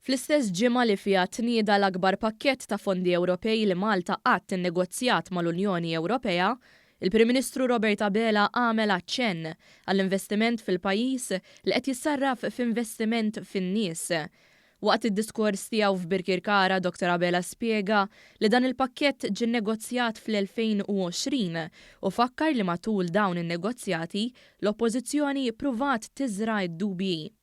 Fl-istess ġimgħa li fiha tnieda l-akbar pakkett ta' fondi Ewropej li Malta qatt innegozjat mal-Unjoni Ewropea, il-Prim Ministru Robert Abela għamel aċċenn għall-investiment fil-pajjiż li qed jissarraf f'investiment fin-nies. Waqt id-diskors tiegħu f'Birkirkara, Dr. Abela spjega li dan il-pakkett ġie nnegozjat fl-2020 u fakkar li matul dawn in-negozjati l-Oppożizzjoni pruvat tiżra d-dubji.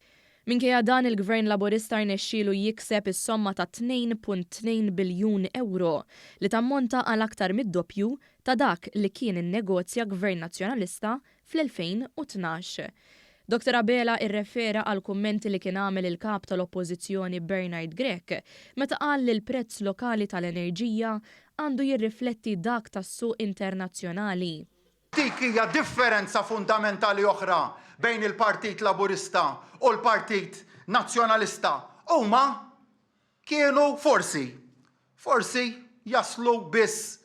Minkejja dan il-Gvern Laburista rnexxielu jikseb is-somma ta' 2.2 biljun euro li tammonta għal aktar mid-doppju ta' dak li kien innegozja Gvern Nazzjonalista fl-2012. Dr. Abela irrefera għal kummenti li kien għamel il-kap tal-Oppożizzjoni Bernard Grech meta qal li l-prezz lokali tal-enerġija għandu jirrifletti dak tas-suq internazzjonali. Dik hija differenza fundamentali oħra bejn il-Partit Laburista u l-Partit Nazzjonalista. Huma kienu forsi jaslu biss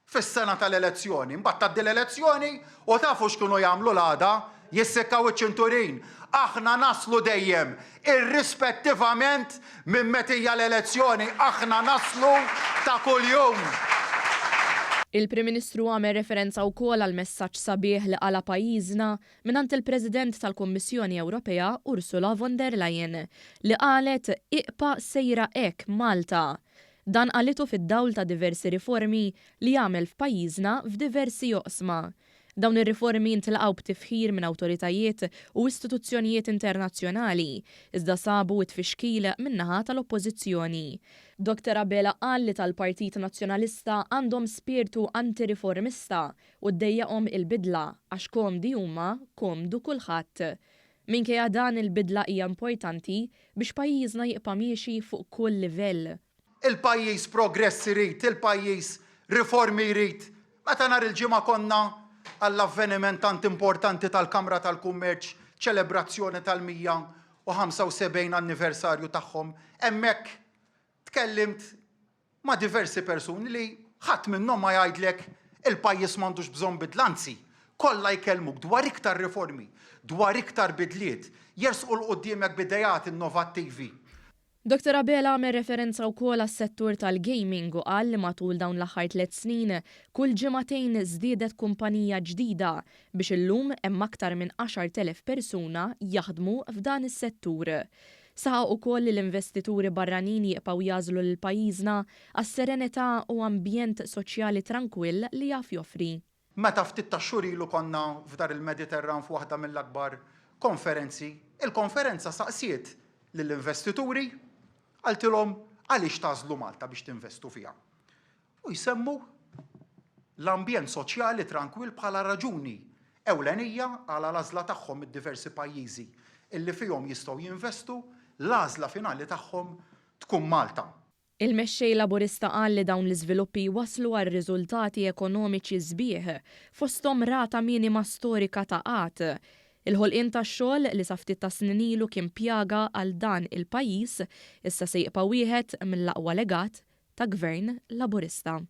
fis-sena tal-elezzjoni. Mbagħad tgħaddi l-elezzjoni u tafu x'kienu jagħmlu l-għada jissekkaw iċ-ċinturin. Aħna naslu dejjem irrispettivament minn meta hija l-elezzjoni, aħna naslu ta' kuljum. Il-Prim Ministru għamel referenza wkoll għal messaġġ sabiħ li qala pajjiżna mingħand il-President tal-Kummissjoni Ewropea Ursula von der Leyen li qalet iqpa sejra hekk Malta. Dan qalitu fid-dawl ta' diversi riformi li jagħmel f'pajjiżna f'diversi oqsma. Dawn ir-riformi ntilqgħu b'tifħir minn awtoritajiet u istituzzjonijiet internazzjonali, iżda sabu t-tfixkil min-naħa tal-Oppożizzjoni. Dr. Abela qal li tal-Partit Nazzjonalista għandhom spirtu antiriformista u ddejjaqhom il-bidla għax komdi huma komdu kulħadd. Minkejja dan il-bidla hija importanti biex pajjiżna jibqa' miexi fuq kull livell. Il-pajjiż progress irid, il-pajjiż riformi jrid. Meta nhar il-ġimgħa konna għall-avveniment tant importanti tal-Kamra tal-Kummerċ, ċelebrazzjoni tal-175 anniversarju tagħhom, hemmhekk tkellimt ma' diversi persuni li ħadd minnhom ma jgħidlek il-pajjiż m'għandux bżonn bidlanzi. Kollha jkellmuk dwar iktar riformi, dwar iktar bidliet, jersqu l-quddiemek b'idejat innovattivi. Dr. Abela għamel referenza wkoll għas-settur tal-gaming u qal li matul dawn l-aħħar 3 snin kull ġimagħtejn żdiedet kumpanija ġdida biex illum hemm aktar minn 10,000 persuna jaħdmu f'dan is-settur. Saħaq ukoll li l-investituri barranin jibqgħu jażlu lil pajjiżna għas-serenità u ambjent soċjali tranquill li jaf joffri. Meta ftit ta' xhur ilu konna f'dar il-Mediterran f'waħda mill-akbar konferenzi, il-konferenza saqsiet lill-investituri għaltilhom għaliex tażlu Malta biex tinvestu fiha. U jsemmu l-ambjent soċjali tranquill bħala raġuni ewlenija għal l-għażla tagħhom id-diversi pajjiżi illi fihom jistgħu jinvestu, l-għażla finali tagħhom tkun Malta. Il-mexxej Laburista qal li dawn l-iżviluppi waslu għal riżultati ekonomiċi sbieħ fosthom rata minima storika ta' qatt. Il-ħolqien tax-xogħol li sa ftit ta' snin ilu kien pjaga għal dan il-pajjiż issa se jibqa' wieħed mill-aqwa legat ta' Gvern Laburista.